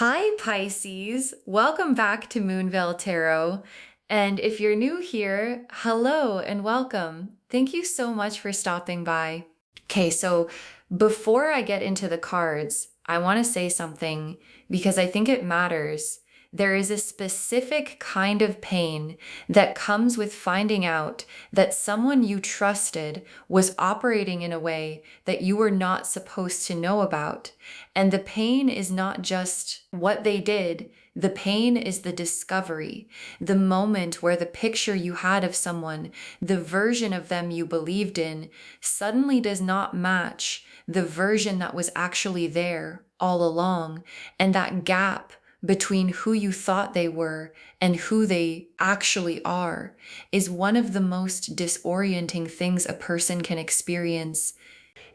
Hi, Pisces. Welcome back to Moonveil Tarot. And if you're new here, hello and welcome. Thank you so much for stopping by. Okay, so before I get into the cards, I want to say something because I think it matters. There is a specific kind of pain that comes with finding out that someone you trusted was operating in a way that you were not supposed to know about. And the pain is not just what they did, the pain is the discovery, the moment where the picture you had of someone, the version of them you believed in, suddenly does not match the version that was actually there all along. And that gap between who you thought they were and who they actually are is one of the most disorienting things a person can experience.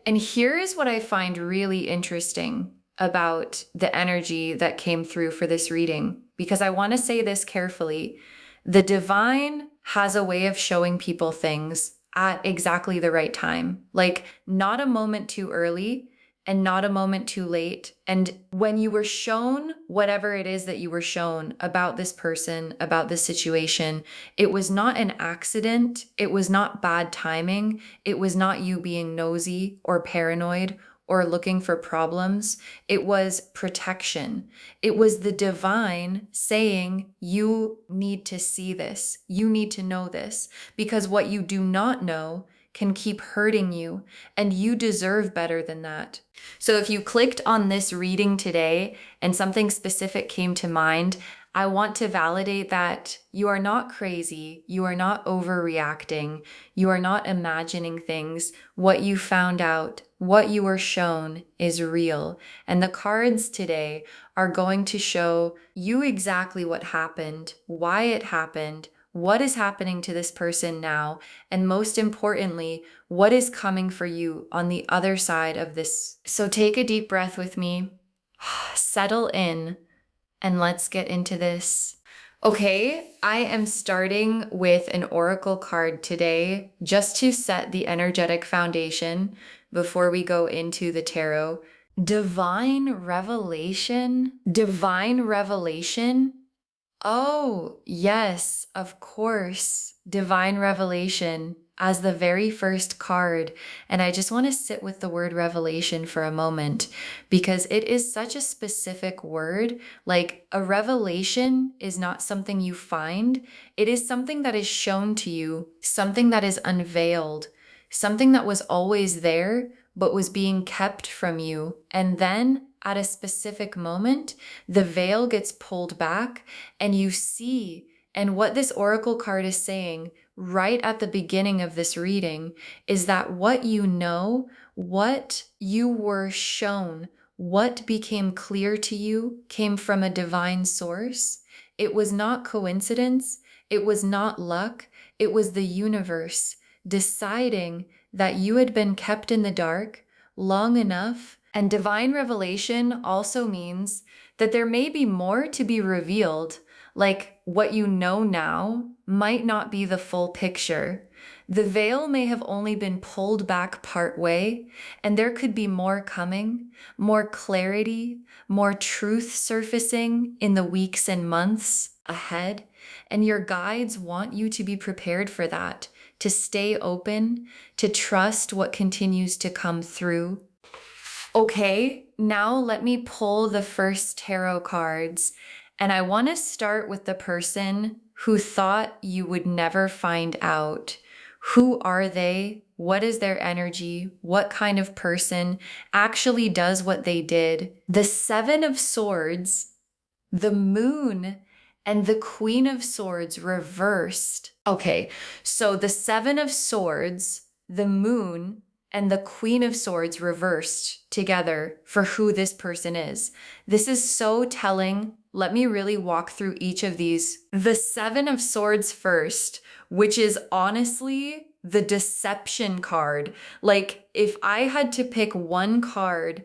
And here is what I find really interesting about the energy that came through for this reading, because I want to say this carefully. The divine has a way of showing people things at exactly the right time, like not a moment too early and not a moment too late. And when you were shown whatever it is that you were shown about this person, about this situation, it was not an accident. It was not bad timing. It was not you being nosy or paranoid or looking for problems. It was protection. It was the divine saying, you need to see this. You need to know this, because what you do not know can keep hurting you, and you deserve better than that. So if you clicked on this reading today and something specific came to mind, I want to validate that you are not crazy. You are not overreacting. You are not imagining things. What you found out, what you were shown is real. And the cards today are going to show you exactly what happened, why it happened, what is happening to this person now, and most importantly, what is coming for you on the other side of this. So take a deep breath with me, settle in, and let's get into this. Okay, I am starting with an oracle card today just to set the energetic foundation before we go into the tarot. Divine revelation? Divine revelation? Oh, yes, of course. Divine revelation as the very first card. And I just want to sit with the word revelation for a moment because it is such a specific word. Like a revelation is not something you find, it is something that is shown to you, something that is unveiled, something that was always there but was being kept from you. And then at a specific moment, the veil gets pulled back and you see. And what this oracle card is saying right at the beginning of this reading is that what you know, what you were shown, what became clear to you came from a divine source. It was not coincidence. It was not luck. It was the universe deciding that you had been kept in the dark long enough. And divine revelation also means that there may be more to be revealed, like what you know now might not be the full picture. The veil may have only been pulled back part way, and there could be more coming, more clarity, more truth surfacing in the weeks and months ahead. And your guides want you to be prepared for that, to stay open, to trust what continues to come through. Okay, now let me pull the first tarot cards, and I want to start with the person who thought you would never find out. Who are they? What is their energy? What kind of person actually does what they did? The Seven of Swords, the Moon, and the Queen of Swords reversed. Okay, so the Seven of Swords, the Moon, and the Queen of Swords reversed together for who this person is. This is so telling. Let me really walk through each of these. The Seven of Swords first, which is honestly the deception card. Like if I had to pick one card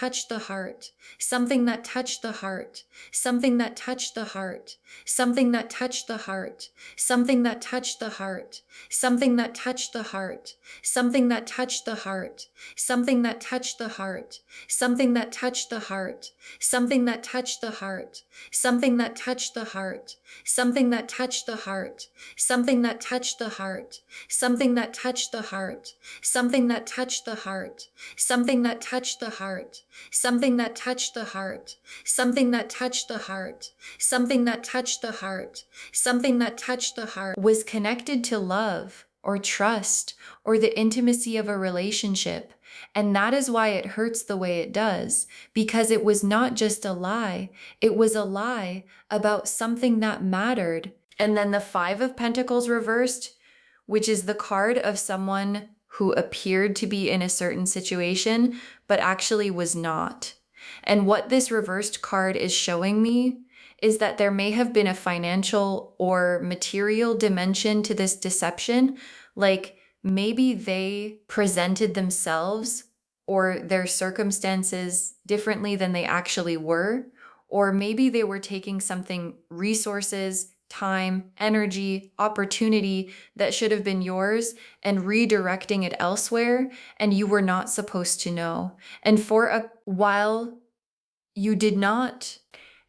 touched the heart, something that touched the heart, something that touched the heart, something that touched the heart, something that touched the heart, something that touched the heart, something that touched the heart, something that touched the heart, something that touched the heart, something that touched the heart, something that touched the heart, something that touched the heart, something that touched the heart, something that touched the heart, something that touched the heart, something that touched the heart, something that touched the heart, something that touched the heart, something that touched the heart, something that touched the heart was connected to love or trust or the intimacy of a relationship. And that is why it hurts the way it does, because it was not just a lie. It was a lie about something that mattered. And then the Five of Pentacles reversed, which is the card of someone who appeared to be in a certain situation, but actually was not. And what this reversed card is showing me is that there may have been a financial or material dimension to this deception. Like maybe they presented themselves or their circumstances differently than they actually were. Or maybe they were taking something, resources, time, energy, opportunity that should have been yours and redirecting it elsewhere, and you were not supposed to know. And for a while, you did not.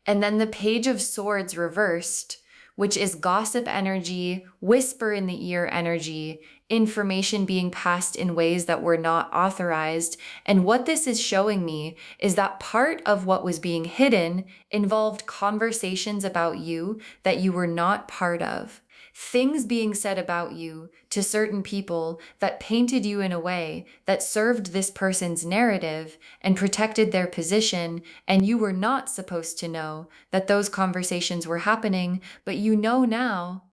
And then the Page of Swords reversed, which is gossip energy, whisper in the ear energy, information being passed in ways that were not authorized. And what this is showing me is that part of what was being hidden involved conversations about you that you were not part of. Things being said about you to certain people that painted you in a way that served this person's narrative and protected their position, and you were not supposed to know that those conversations were happening, but you know now.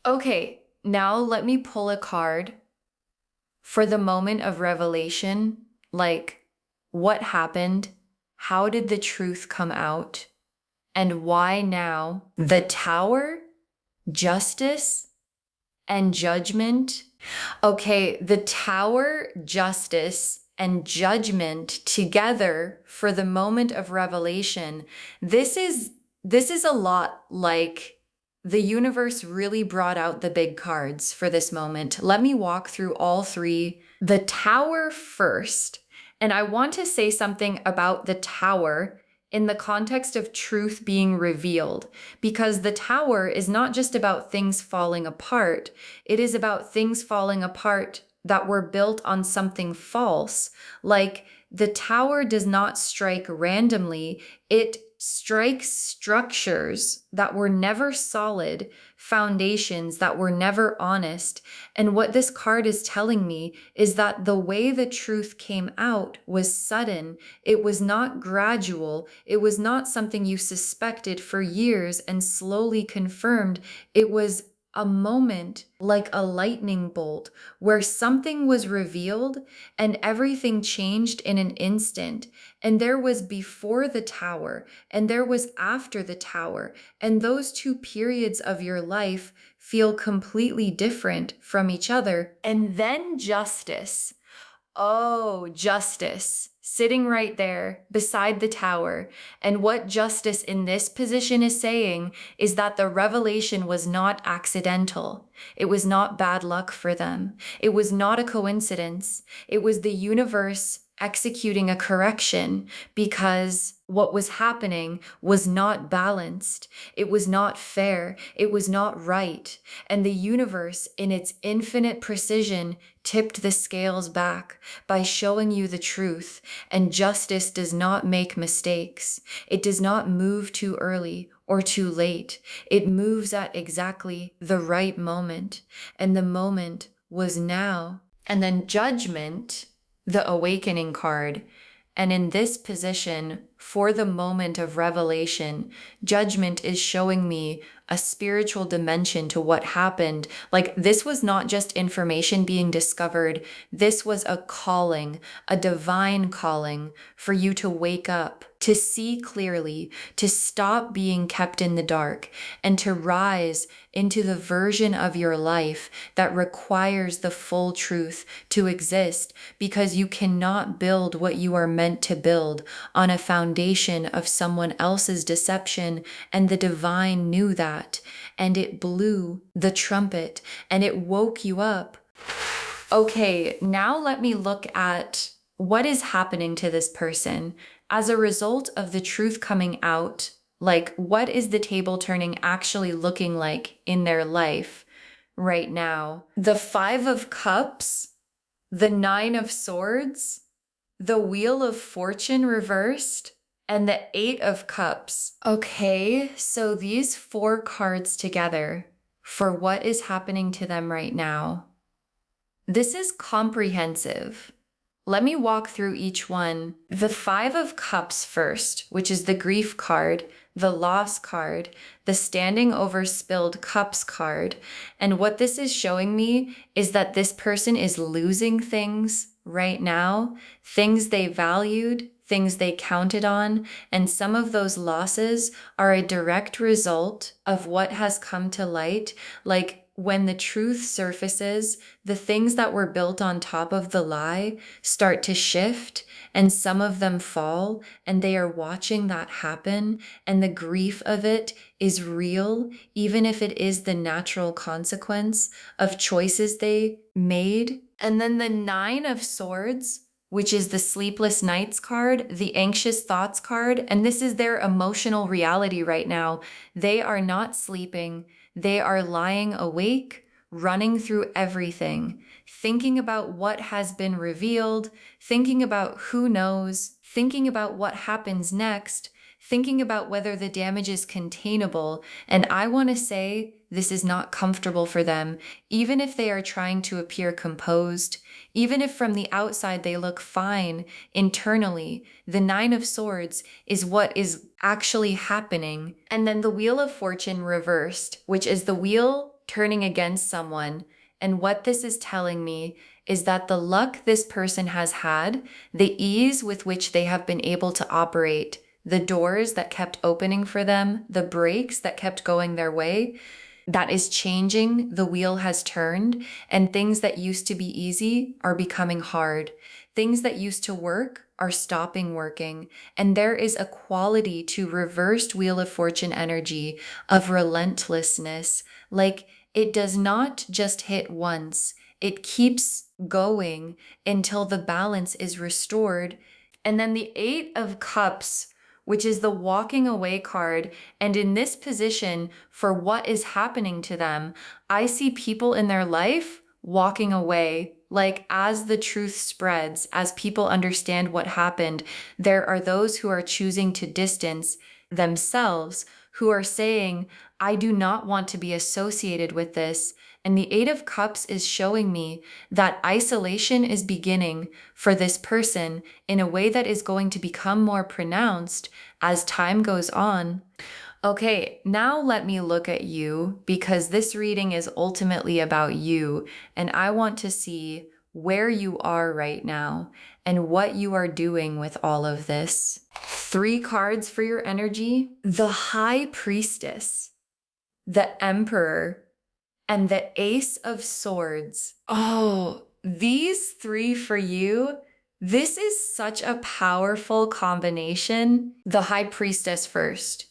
Okay, now let me pull a card for the moment of revelation. Like, what happened? How did the truth come out? And why now? The Tower, Justice, and Judgment. Okay, the Tower, Justice, and Judgment together for the moment of revelation. This is a lot like the universe really brought out the big cards for this moment. Let me walk through all three. The Tower first. And I want to say something about the Tower in the context of truth being revealed, because the Tower is not just about things falling apart. It is about things falling apart that were built on something false. Like the Tower does not strike randomly. It strikes structures that were never solid, foundations that were never honest. And what this card is telling me is that the way the truth came out was sudden. It was not gradual. It was not something you suspected for years and slowly confirmed. It was a moment like a lightning bolt where something was revealed and everything changed in an instant. And there was before the Tower and there was after the Tower. And those two periods of your life feel completely different from each other. And then Justice. Oh, Justice, sitting right there beside the Tower. And what Justice in this position is saying is that the revelation was not accidental. It was not bad luck for them. It was not a coincidence. It was the universe executing a correction because what was happening was not balanced. It was not fair. It was not right. And the universe, in its infinite precision, tipped the scales back by showing you the truth. And justice does not make mistakes. It does not move too early or too late. It moves at exactly the right moment. And the moment was now. And then Judgment, the Awakening card. And in this position, for the moment of revelation, Judgment is showing me a spiritual dimension to what happened. Like this was not just information being discovered. This was a calling, a divine calling for you to wake up to see clearly, to stop being kept in the dark, and to rise into the version of your life that requires the full truth to exist, because you cannot build what you are meant to build on a foundation of someone else's deception, and the divine knew that, and it blew the trumpet, and it woke you up. Okay, now let me look at what is happening to this person as a result of the truth coming out. Like, what is the table turning actually looking like in their life right now? The 5 of Cups, the 9 of Swords, the Wheel of Fortune reversed, and the 8 of Cups. Okay, so these 4 cards together for what is happening to them right now. This is comprehensive. Let me walk through each one. The 5 of Cups first, which is the grief card, the loss card, the standing over spilled cups card. And what this is showing me is that this person is losing things right now, things they valued, things they counted on, and some of those losses are a direct result of what has come to light. Like, when the truth surfaces, the things that were built on top of the lie start to shift, and some of them fall, and they are watching that happen, and the grief of it is real, even if it is the natural consequence of choices they made. And then the 9 of Swords, which is the sleepless nights card, the anxious thoughts card, and this is their emotional reality right now. They are not sleeping. They are lying awake, running through everything, thinking about what has been revealed, thinking about who knows, thinking about what happens next, thinking about whether the damage is containable. And I want to say this is not comfortable for them, even if they are trying to appear composed, even if from the outside they look fine internally. The 9 of Swords is what is actually happening. And then the Wheel of Fortune reversed, which is the wheel turning against someone. And what this is telling me is that the luck this person has had, the ease with which they have been able to operate, the doors that kept opening for them, the breaks that kept going their way, that is changing. The wheel has turned, and things that used to be easy are becoming hard. Things that used to work are stopping working. And there is a quality to reversed Wheel of Fortune energy of relentlessness. Like, it does not just hit once. It keeps going until the balance is restored. And then the 8 of Cups, which is the walking away card. And in this position, for what is happening to them, I see people in their life walking away. Like, as the truth spreads, as people understand what happened, there are those who are choosing to distance themselves, who are saying, I do not want to be associated with this. And the 8 of Cups is showing me that isolation is beginning for this person in a way that is going to become more pronounced as time goes on. Okay, now let me look at you, because this reading is ultimately about you, and I want to see where you are right now and what you are doing with all of this. 3 cards for your energy: the High Priestess, the Emperor, and the Ace of Swords. Oh, these 3 for you. This is such a powerful combination. The High Priestess first.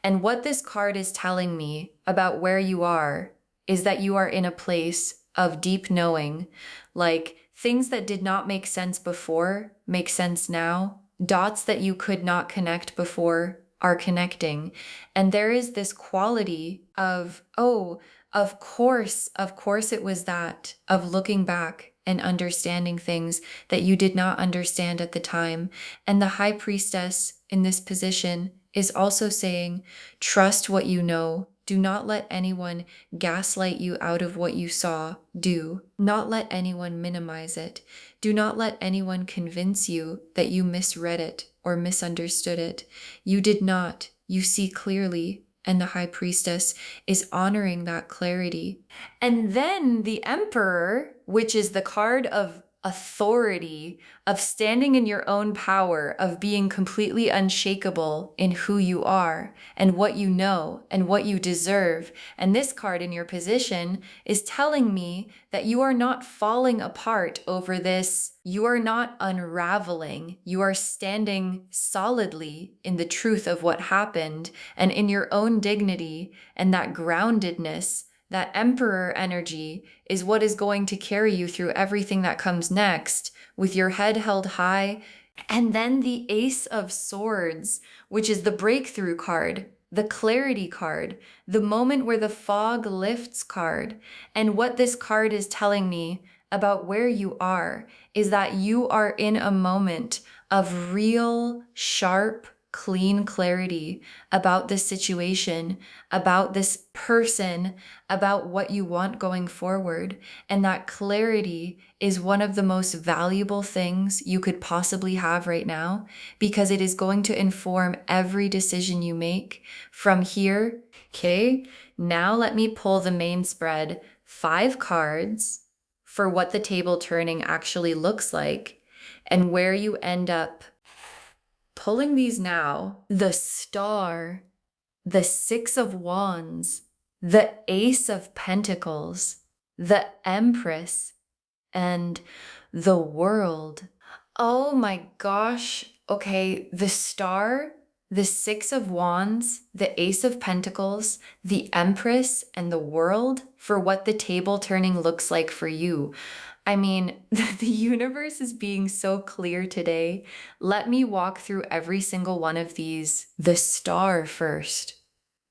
And what this card is telling me about where you are is that you are in a place of deep knowing. Like, things that did not make sense before make sense now. Dots that you could not connect before are connecting. And there is this quality of, oh, of course it was that, of looking back and understanding things that you did not understand at the time. And the High Priestess in this position is also saying, trust what you know. Do not let anyone gaslight you out of what you saw. Do not let anyone minimize it. Do not let anyone convince you that you misread it or misunderstood it. You did not. You see clearly. And the High Priestess is honoring that clarity. And then the Emperor, which is the card of authority, of standing in your own power, of being completely unshakable in who you are and what you know and what you deserve. And this card in your position is telling me that you are not falling apart over this. You are not unraveling. You are standing solidly in the truth of what happened and in your own dignity, and that groundedness, that emperor energy is what is going to carry you through everything that comes next, with your head held high. And then the Ace of Swords, which is the breakthrough card, the clarity card, the moment where the fog lifts card. And what this card is telling me about where you are is that you are in a moment of real, sharp, clean clarity about this situation, about this person, about what you want going forward. And that clarity is one of the most valuable things you could possibly have right now, because it is going to inform every decision you make from here. Okay, now let me pull the main spread, 5 cards for what the table turning actually looks like and where you end up. Pulling these now, the Star, the 6 of Wands, the Ace of Pentacles, the Empress, and the World. Oh my gosh. Okay, the Star, the 6 of Wands, the Ace of Pentacles, the Empress, and the World for what the table turning looks like for you. I mean, the universe is being so clear today. Let me walk through every single one of these. The Star first,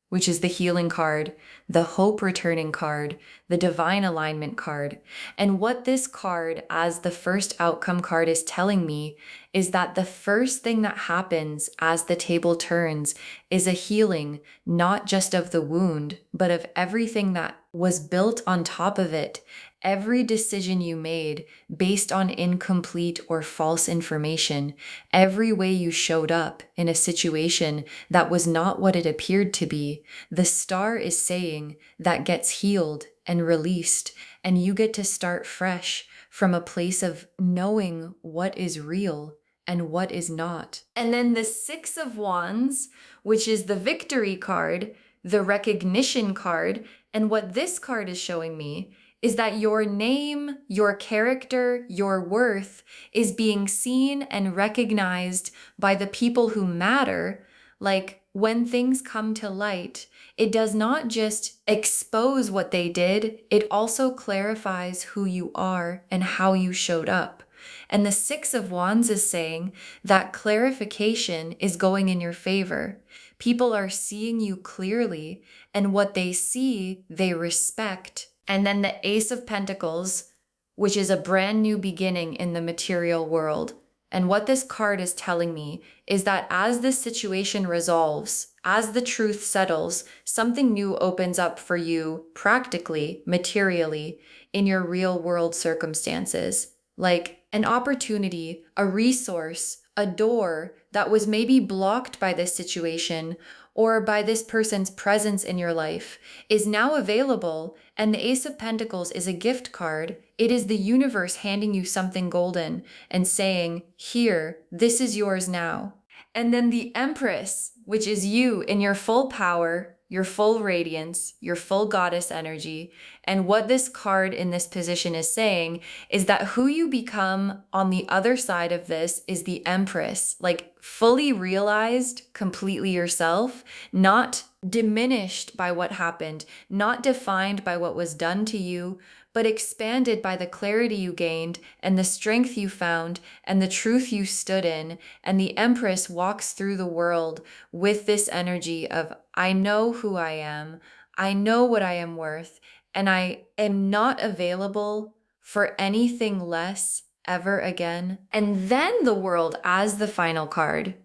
which is the healing card, the hope returning card, the divine alignment card. And what this card, as the first outcome card, is telling me is that the first thing that happens as the table turns is a healing, not just of the wound, but of everything that was built on top of it. Every decision you made based on incomplete or false information, every way you showed up in a situation that was not what it appeared to be, the Star is saying that gets healed and released, and you get to start fresh from a place of knowing what is real and what is not. And then the 6 of Wands, which is the victory card, the recognition card, and what this card is showing me is that your name, your character, your worth is being seen and recognized by the people who matter. Like, when things come to light, it does not just expose what they did, it also clarifies who you are and how you showed up. And the 6 of Wands is saying that clarification is going in your favor. People are seeing you clearly, and what they see, they respect. And then the Ace of Pentacles, which is a brand new beginning in the material world. And what this card is telling me is that as this situation resolves, as the truth settles, something new opens up for you practically, materially, in your real world circumstances. Like an opportunity, a resource, a door that was maybe blocked by this situation or by this person's presence in your life is now available. And the Ace of Pentacles is a gift card. It is the universe handing you something golden and saying, here, this is yours now. And then the Empress, which is you in your full power, your full radiance, your full goddess energy. And what this card in this position is saying is that who you become on the other side of this is the Empress, like fully realized, completely yourself, not diminished by what happened, not defined by what was done to you, but expanded by the clarity you gained and the strength you found and the truth you stood in. And the Empress walks through the world with this energy of, I know who I am, I know what I am worth, and I am not available for anything less ever again. And then the World as the final card,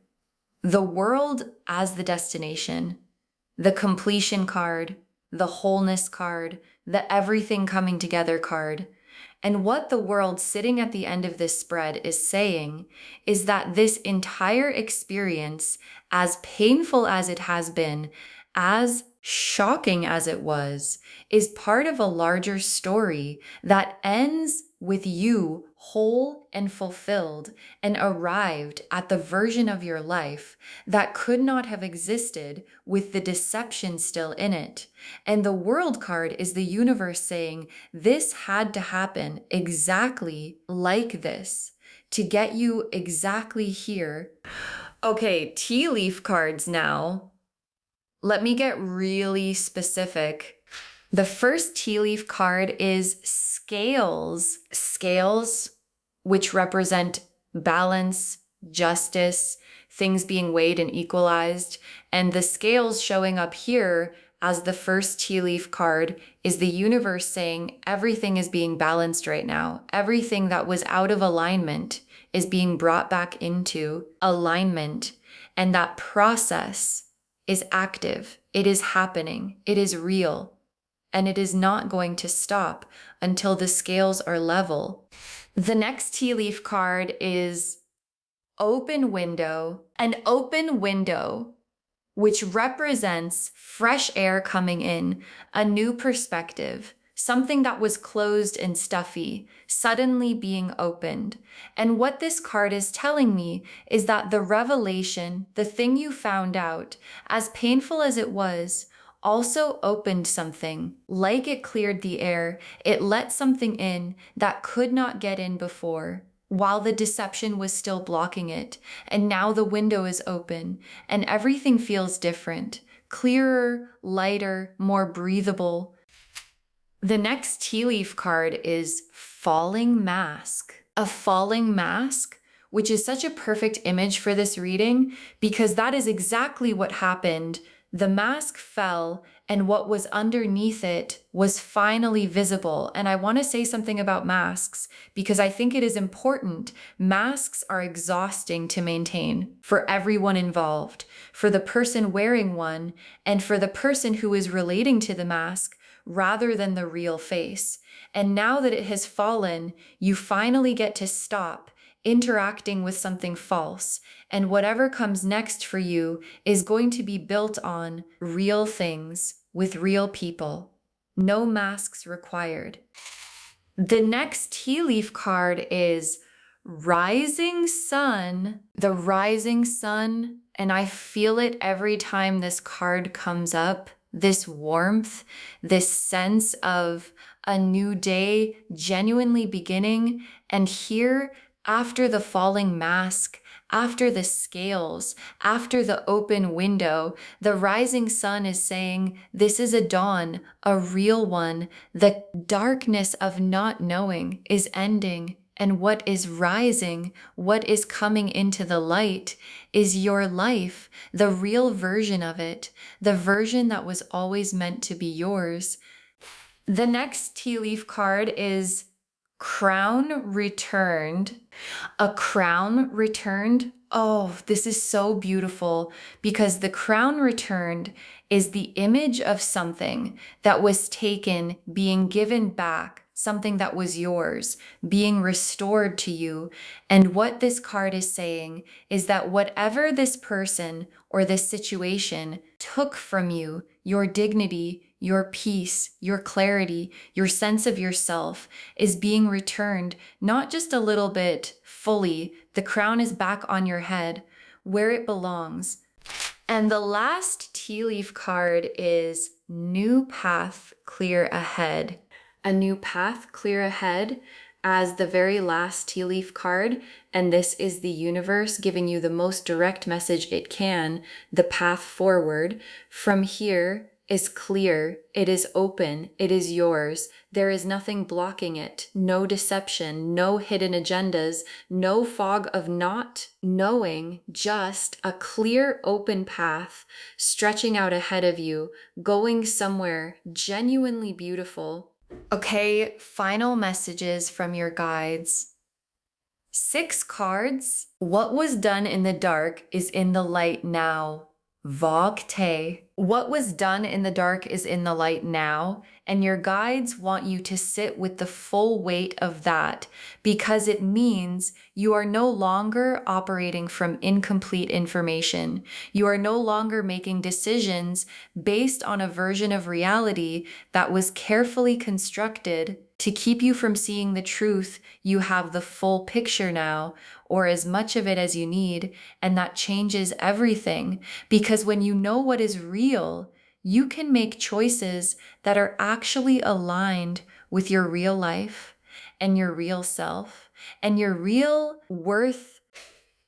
the World as the destination, the completion card, the wholeness card, the everything coming together card. And what the World sitting at the end of this spread is saying is that this entire experience, as painful as it has been, as shocking as it was, is part of a larger story that ends with you whole and fulfilled and arrived at the version of your life that could not have existed with the deception still in it. And the World card is the universe saying this had to happen exactly like this to get you exactly here. Okay, tea leaf cards now. Let me get really specific. The first tea leaf card is scales. Scales, which represent balance, justice, things being weighed and equalized. And the scales showing up here as the first tea leaf card is the universe saying everything is being balanced right now. Everything that was out of alignment is being brought back into alignment. And that process is active. It is happening. It is real. And it is not going to stop until the scales are level. The next tea leaf card is open window. An open window, which represents fresh air coming in, a new perspective, something that was closed and stuffy, suddenly being opened. And what this card is telling me is that the revelation, the thing you found out, as painful as it was, also opened something. Like it cleared the air, it let something in that could not get in before, while the deception was still blocking it. And now the window is open and everything feels different, clearer, lighter, more breathable. The next tea leaf card is falling mask. A falling mask, which is such a perfect image for this reading because that is exactly what happened. The mask fell and what was underneath it was finally visible. And I want to say something about masks because I think it is important. Masks are exhausting to maintain for everyone involved, for the person wearing one and for the person who is relating to the mask rather than the real face. And now that it has fallen, you finally get to stop interacting with something false. And whatever comes next for you is going to be built on real things with real people. No masks required. The next tea leaf card is rising sun. The rising sun, and I feel it every time this card comes up. This warmth, this sense of a new day genuinely beginning. And here, after the falling mask, after the scales, after the open window, the rising sun is saying, this is a dawn, a real one. The darkness of not knowing is ending. And what is rising, what is coming into the light is your life, the real version of it, the version that was always meant to be yours. The next tea leaf card is crown returned. A crown returned. Oh, this is so beautiful because the crown returned is the image of something that was taken, being given back, something that was yours, being restored to you. And what this card is saying is that whatever this person or this situation took from you, your dignity, your peace, your clarity, your sense of yourself is being returned, not just a little bit, fully. The crown is back on your head where it belongs. And the last tea leaf card is new path clear ahead. A new path clear ahead as the very last tea leaf card. And this is the universe giving you the most direct message it can, the path forward. From here is clear, it is open, it is yours. There is nothing blocking it, no deception, no hidden agendas, no fog of not knowing, just a clear open path stretching out ahead of you, going somewhere genuinely beautiful. Okay, final messages from your guides. 6 cards. What was done in the dark is in the light now. Vogte. What was done in the dark is in the light now, and your guides want you to sit with the full weight of that because it means you are no longer operating from incomplete information. You are no longer making decisions based on a version of reality that was carefully constructed to keep you from seeing the truth. You have the full picture now, or as much of it as you need, and that changes everything. Because when you know what is real, you can make choices that are actually aligned with your real life and your real self and your real worth.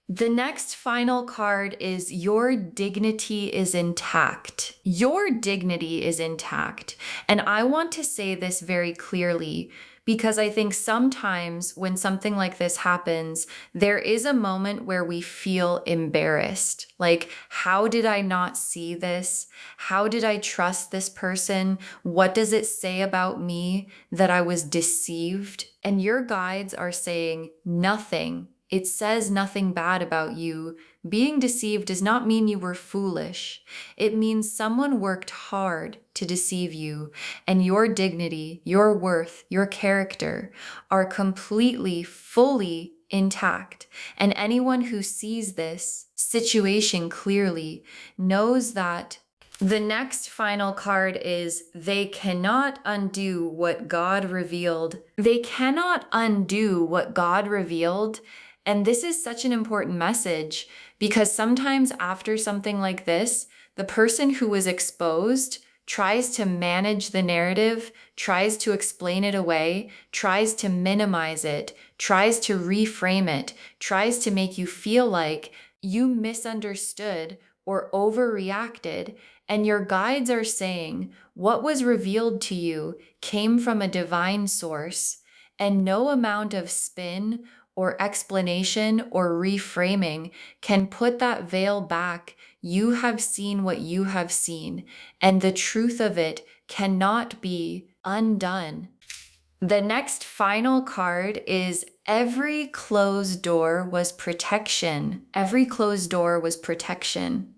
The next final card is your dignity is intact. Your dignity is intact. And I want to say this very clearly because I think sometimes when something like this happens, there is a moment where we feel embarrassed. Like, how did I not see this? How did I trust this person? What does it say about me that I was deceived? And your guides are saying nothing. It says nothing bad about you. Being deceived does not mean you were foolish. It means someone worked hard to deceive you, and your dignity, your worth, your character are completely, fully intact. And anyone who sees this situation clearly knows that. The next final card is they cannot undo what God revealed. They cannot undo what God revealed. And this is such an important message because sometimes after something like this, the person who was exposed tries to manage the narrative, tries to explain it away, tries to minimize it, tries to reframe it, tries to make you feel like you misunderstood or overreacted. And your guides are saying what was revealed to you came from a divine source, and no amount of spin or explanation or reframing can put that veil back. You have seen what you have seen, and the truth of it cannot be undone. The next final card is every closed door was protection. Every closed door was protection.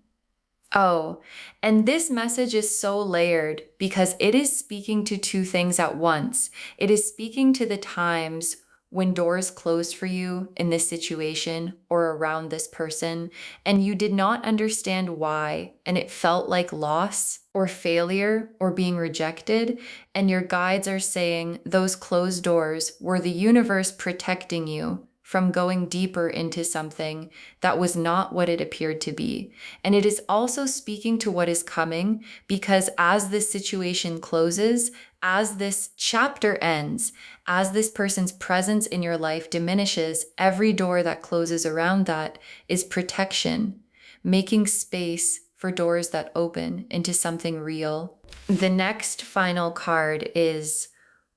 Oh, and this message is so layered because it is speaking to two things at once. It is speaking to the times when doors closed for you in this situation or around this person, and you did not understand why, and it felt like loss or failure or being rejected. And your guides are saying those closed doors were the universe protecting you from going deeper into something that was not what it appeared to be. And it is also speaking to what is coming because as this situation closes, as this chapter ends, as this person's presence in your life diminishes, every door that closes around that is protection, making space for doors that open into something real. The next final card is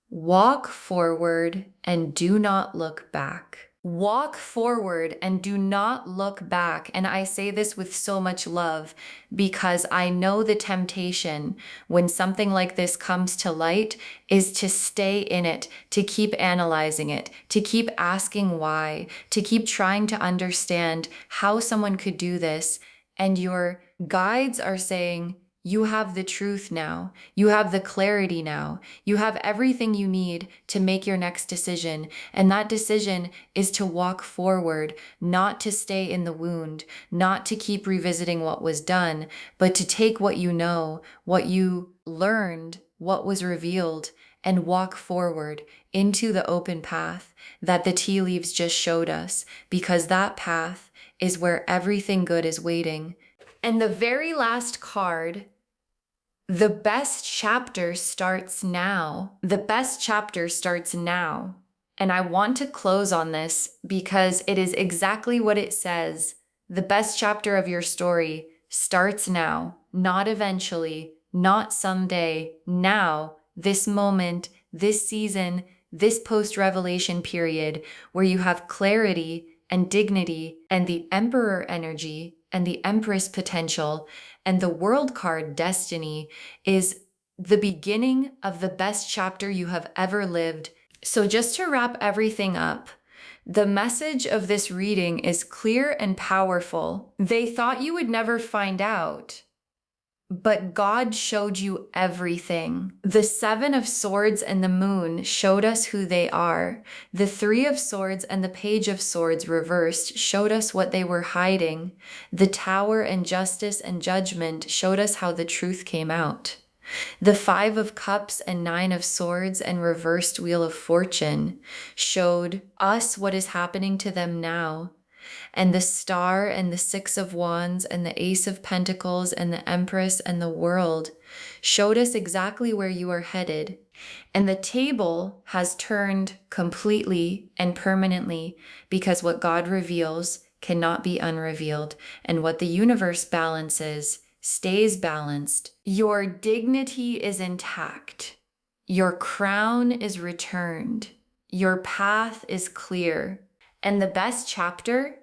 walk forward and do not look back. Walk forward and do not look back. And I say this with so much love because I know the temptation when something like this comes to light is to stay in it, to keep analyzing it, to keep asking why, to keep trying to understand how someone could do this. And your guides are saying, you have the truth now. You have the clarity now. You have everything you need to make your next decision. And that decision is to walk forward, not to stay in the wound, not to keep revisiting what was done, but to take what you know, what you learned, what was revealed, and walk forward into the open path that the tea leaves just showed us, because that path is where everything good is waiting. And the very last card, the best chapter starts now. The best chapter starts now. And I want to close on this because it is exactly what it says. The best chapter of your story starts now, not eventually, not someday, now, this moment, this season, this post-revelation period where you have clarity and dignity and the Emperor energy and the Empress potential, and the World card destiny is the beginning of the best chapter you have ever lived. So just to wrap everything up, The message of this reading is clear and powerful. They thought you would never find out, but God showed you everything. The Seven of Swords and the Moon showed us who they are. The Three of Swords and the Page of Swords reversed showed us what they were hiding. The Tower and Justice and Judgment showed us how the truth came out. The Five of Cups and Nine of Swords and reversed Wheel of Fortune showed us what is happening to them now. And the Star and the Six of Wands and the Ace of Pentacles and the Empress and the World showed us exactly where you are headed. And the table has turned completely and permanently because what God reveals cannot be unrevealed, and what the universe balances stays balanced. Your dignity is intact. Your crown is returned. Your path is clear. And the best chapter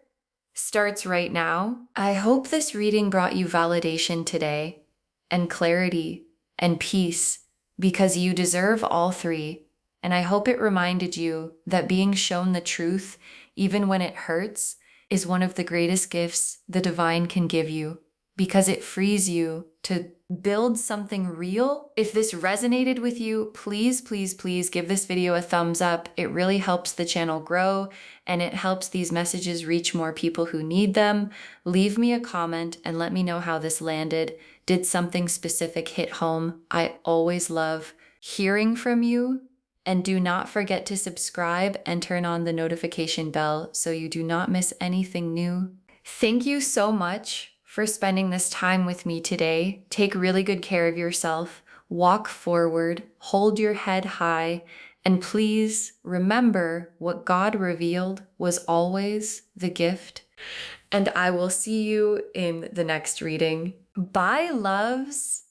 starts right now. I hope this reading brought you validation today, and clarity, and peace, because you deserve all three. And I hope it reminded you that being shown the truth, even when it hurts, is one of the greatest gifts the divine can give you, because it frees you to build something real. If this resonated with you, please, please, please give this video a thumbs up. It really helps the channel grow, and it helps these messages reach more people who need them. Leave me a comment and let me know how this landed. Did something specific hit home? I always love hearing from you. And do not forget to subscribe and turn on the notification bell so you do not miss anything new. Thank you so much for spending this time with me today. Take really good care of yourself. Walk forward, hold your head high, and please remember what God revealed was always the gift. And I will see you in the next reading. Bye, loves.